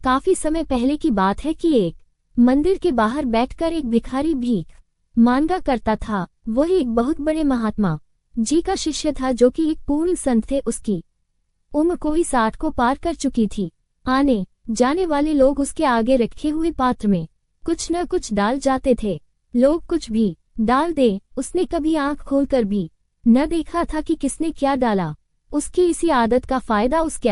काफी समय पहले की बात है कि एक मंदिर के बाहर बैठकर एक भिखारी भीख मांगा करता था। वह एक बहुत बड़े महात्मा जी का शिष्य था जो कि एक पूर्ण संत थे। उसकी उम्र कोई 60 को पार कर चुकी थी। आने जाने वाले लोग उसके आगे रखे हुए पात्र में कुछ न कुछ डाल जाते थे। लोग कुछ भी डाल दे, उसने कभी आंख खोलकर भी न देखा था कि किसने क्या डाला। उसकी इसी आदत का फायदा उसके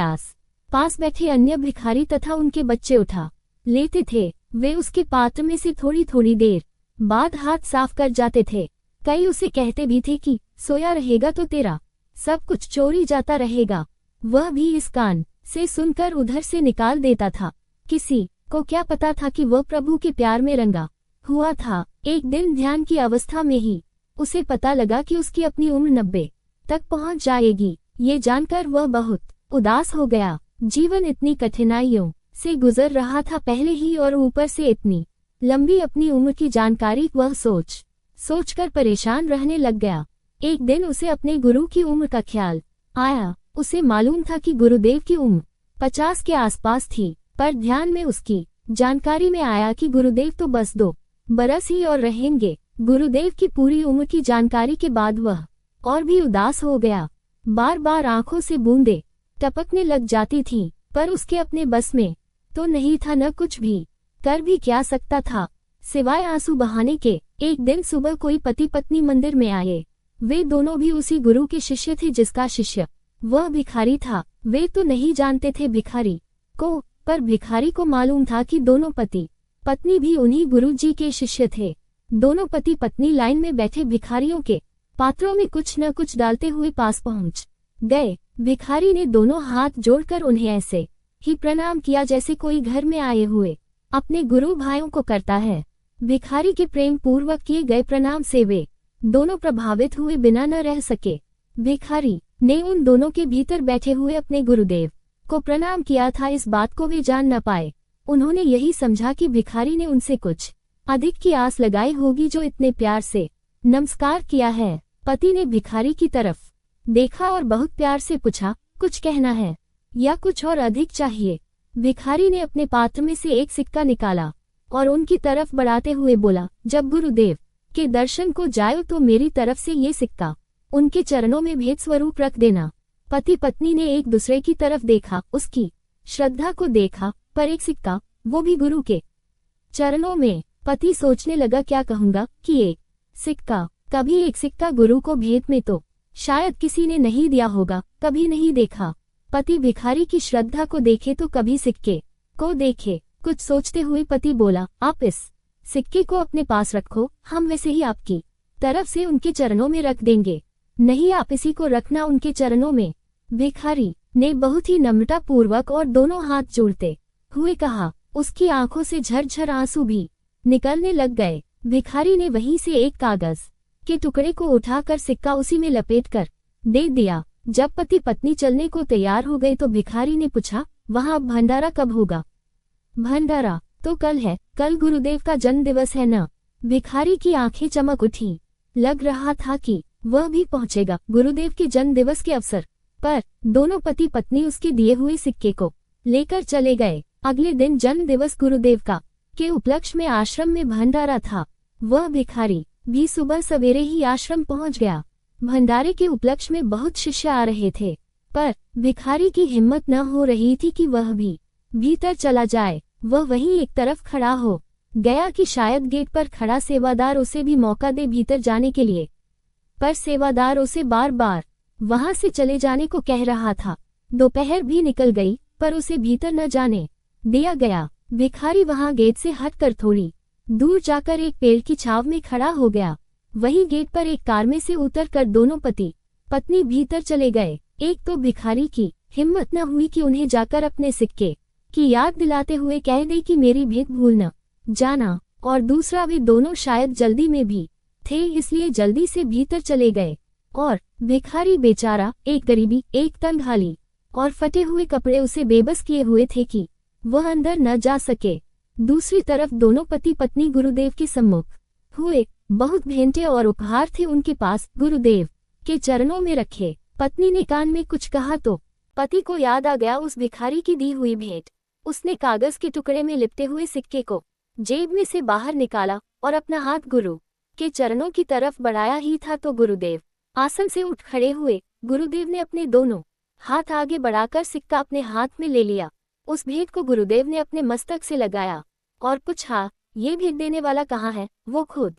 पास बैठे अन्य भिखारी तथा उनके बच्चे उठा लेते थे। वे उसके पात्र में से थोड़ी थोड़ी देर बाद हाथ साफ कर जाते थे। कई उसे कहते भी थे कि सोया रहेगा तो तेरा सब कुछ चोरी जाता रहेगा। वह भी इस कान से सुनकर उधर से निकाल देता था। किसी को क्या पता था कि वह प्रभु के प्यार में रंगा हुआ था। एक दिन ध्यान की अवस्था में ही उसे पता लगा कि उसकी अपनी उम्र 90 तक पहुंच जाएगी। ये जानकर वह बहुत उदास हो गया। जीवन इतनी कठिनाइयों से गुजर रहा था पहले ही, और ऊपर से इतनी लंबी अपनी उम्र की जानकारी। वह सोचकर परेशान रहने लग गया। एक दिन उसे अपने गुरु की उम्र का ख्याल आया। उसे मालूम था कि गुरुदेव की उम्र 50 के आसपास थी, पर ध्यान में उसकी जानकारी में आया कि गुरुदेव तो बस 2 बरस ही और रहेंगे। गुरुदेव की पूरी उम्र की जानकारी के बाद वह और भी उदास हो गया। बार बार आंखों से बूंदें टपकने लग जाती थीं, पर उसके अपने बस में तो नहीं था, न कुछ भी कर भी क्या सकता था सिवाय आंसू बहाने के। एक दिन सुबह कोई पति पत्नी मंदिर में आए। वे दोनों भी उसी गुरु के शिष्य थे जिसका शिष्य वह भिखारी था। वे तो नहीं जानते थे भिखारी को, पर भिखारी को मालूम था कि दोनों पति पत्नी भी उन्हीं गुरु जी के शिष्य थे। दोनों पति पत्नी लाइन में बैठे भिखारियों के पात्रों में कुछ न कुछ डालते हुए पास पहुंच गए। भिखारी ने दोनों हाथ जोड़कर उन्हें ऐसे ही प्रणाम किया जैसे कोई घर में आए हुए अपने गुरु भाइयों को करता है। भिखारी के प्रेम पूर्वक किए गए प्रणाम से वे दोनों प्रभावित हुए बिना न रह सके। भिखारी ने उन दोनों के भीतर बैठे हुए अपने गुरुदेव को प्रणाम किया था। इस बात को वे जान न पाए। उन्होंने यही समझा कि भिखारी ने उनसे कुछ अधिक की आस लगाई होगी जो इतने प्यार से नमस्कार किया है। पति ने भिखारी की तरफ देखा और बहुत प्यार से पूछा, कुछ कहना है या कुछ और अधिक चाहिए? भिखारी ने अपने पात्र में से एक सिक्का निकाला और उनकी तरफ बढ़ाते हुए बोला, जब गुरुदेव के दर्शन को जाओ तो मेरी तरफ से ये सिक्का उनके चरणों में भेंट स्वरूप रख देना। पति पत्नी ने एक दूसरे की तरफ देखा, उसकी श्रद्धा को देखा, पर एक सिक्का, वो भी गुरु के चरणों में। पति सोचने लगा, क्या कहूंगा कि एक सिक्का, कभी एक सिक्का गुरु को भेंट में तो शायद किसी ने नहीं दिया होगा, कभी नहीं देखा। पति भिखारी की श्रद्धा को देखे तो कभी सिक्के को देखे। कुछ सोचते हुए पति बोला, आप इस सिक्के को अपने पास रखो, हम वैसे ही आपकी तरफ से उनके चरणों में रख देंगे। नहीं, आप इसी को रखना उनके चरणों में। भिखारी ने बहुत ही नम्रता पूर्वक और दोनों हाथ जोड़ते हुए कहा। उसकी आंखों से झरझर आंसू भी निकलने लग गए। भिखारी ने वहीं से एक कागज के टुकड़े को उठाकर सिक्का उसी में लपेटकर दे दिया। जब पति पत्नी चलने को तैयार हो गए तो भिखारी ने पूछा, वहां अब भंडारा कब होगा? भंडारा तो कल है, कल गुरुदेव का जन्म दिवस है न? भिखारी की आंखें चमक उठी। लग रहा था कि वह भी पहुंचेगा गुरुदेव के जन्म दिवस के अवसर पर। दोनों पति पत्नी उसके दिए हुए सिक्के को लेकर चले गए। अगले दिन जन्म दिवस गुरुदेव का के उपलक्ष्य में आश्रम में भंडारा था। वह भिखारी भी सुबह सवेरे ही आश्रम पहुंच गया। भंडारे के उपलक्ष्य में बहुत शिष्य आ रहे थे, पर भिखारी की हिम्मत न हो रही थी कि वह भी भीतर चला जाए। वह वहीं एक तरफ खड़ा हो गया कि शायद गेट पर खड़ा सेवादार उसे भी मौका दे भीतर जाने के लिए, पर सेवादार उसे बार बार वहां से चले जाने को कह रहा था। दोपहर भी निकल गई, पर उसे भीतर न जाने दिया गया। भिखारी वहां गेट से हटकर थोड़ी दूर जाकर एक पेड़ की छांव में खड़ा हो गया। वहीं गेट पर एक कार में से उतरकर दोनों पति पत्नी भीतर चले गए। एक तो भिखारी की हिम्मत न हुई कि उन्हें जाकर अपने सिक्के की याद दिलाते हुए कह दे कि मेरी भेंट भूल न जाना, और दूसरा वे दोनों शायद जल्दी में भी थे, इसलिए जल्दी से भीतर चले गए। और भिखारी बेचारा, एक गरीबी, एक तंगहाली और फटे हुए कपड़े उसे बेबस किए हुए थे कि वह अंदर न जा सके। दूसरी तरफ दोनों पति पत्नी गुरुदेव के सम्मुख हुए। बहुत भेंटे और उपहार थे उनके पास, गुरुदेव के चरणों में रखे। पत्नी ने कान में कुछ कहा तो पति को याद आ गया उस भिखारी की दी हुई भेंट। उसने कागज के टुकड़े में लिपटे हुए सिक्के को जेब में से बाहर निकाला और अपना हाथ गुरु के चरणों की तरफ बढ़ाया ही था तो गुरुदेव आसन से उठ खड़े हुए। गुरुदेव ने अपने दोनों हाथ आगे बढ़ाकर सिक्का अपने हाथ में ले लिया। उस भेंट को गुरुदेव ने अपने मस्तक से लगाया और पूछा, ये भेंट देने वाला कहाँ है? वो खुद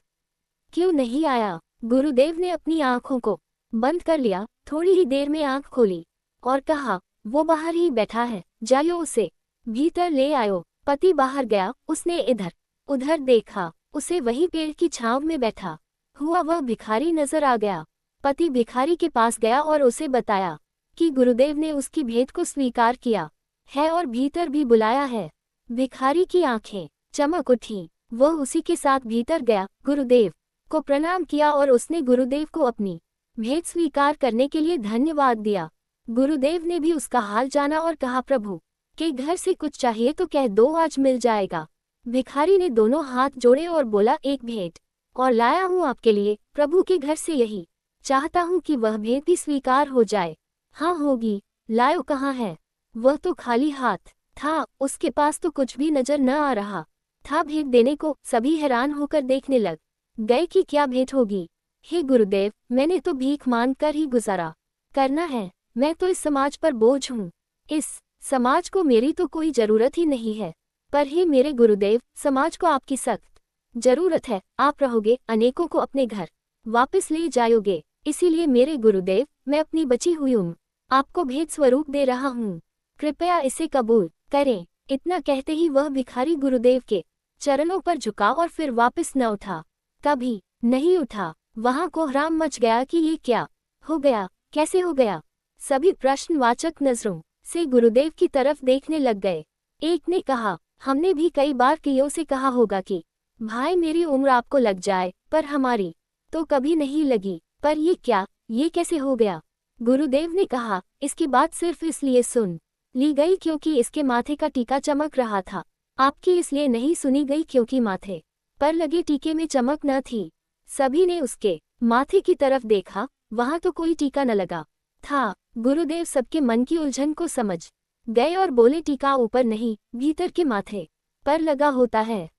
क्यों नहीं आया? गुरुदेव ने अपनी आंखों को बंद कर लिया। थोड़ी ही देर में आंख खोली और कहा, वो बाहर ही बैठा है, जाओ उसे भीतर ले आयो। पति बाहर गया। उसने इधर उधर देखा, उसे वही पेड़ की छांव में बैठा हुआ वह भिखारी नजर आ गया। पति भिखारी के पास गया और उसे बताया कि गुरुदेव ने उसकी भेंट को स्वीकार किया है और भीतर भी बुलाया है। भिखारी की आंखें चमक उठी। वह उसी के साथ भीतर गया, गुरुदेव को प्रणाम किया और उसने गुरुदेव को अपनी भेंट स्वीकार करने के लिए धन्यवाद दिया। गुरुदेव ने भी उसका हाल जाना और कहा, प्रभु के घर से कुछ चाहिए तो कह दो, आज मिल जाएगा। भिखारी ने दोनों हाथ जोड़े और बोला, एक भेंट और लाया हूँ आपके लिए, प्रभु के घर से यही चाहता हूँ कि वह भेंट भी स्वीकार हो जाए। हाँ होगी, लायो कहाँ है? वह तो खाली हाथ था, उसके पास तो कुछ भी नजर न आ रहा था भेंट देने को। सभी हैरान होकर देखने लग गए कि क्या भेंट होगी। हे गुरुदेव, मैंने तो भीख मांग कर ही गुजारा करना है। मैं तो इस समाज पर बोझ हूँ, इस समाज को मेरी तो कोई जरूरत ही नहीं है। पर हे मेरे गुरुदेव, समाज को आपकी सख्त जरूरत है। आप रहोगे, अनेकों को अपने घर वापस ले जाओगे। इसीलिए मेरे गुरुदेव, मैं अपनी बची हुई उम्र आपको भेंट स्वरूप दे रहा हूँ, कृपया इसे कबूल करें। इतना कहते ही वह भिखारी गुरुदेव के चरणों पर झुका और फिर वापस न उठा, कभी नहीं उठा। वहां कोहराम मच गया कि ये क्या हो गया, कैसे हो गया। सभी प्रश्नवाचक नजरों से गुरुदेव की तरफ देखने लग गए। एक ने कहा, हमने भी कई बार कियों से कहा होगा कि भाई मेरी उम्र आपको लग जाए, पर हमारी तो कभी नहीं लगी। पर ये क्या, ये कैसे हो गया? गुरुदेव ने कहा, इसकी बात सिर्फ इसलिए सुन ली गई क्योंकि इसके माथे का टीका चमक रहा था। आपकी इसलिए नहीं सुनी गई क्योंकि माथे पर लगे टीके में चमक न थी। सभी ने उसके माथे की तरफ देखा, वहां तो कोई टीका न लगा था। गुरुदेव सबके मन की उलझन को समझ गए और बोले, टीका ऊपर नहीं, भीतर के माथे पर लगा होता है।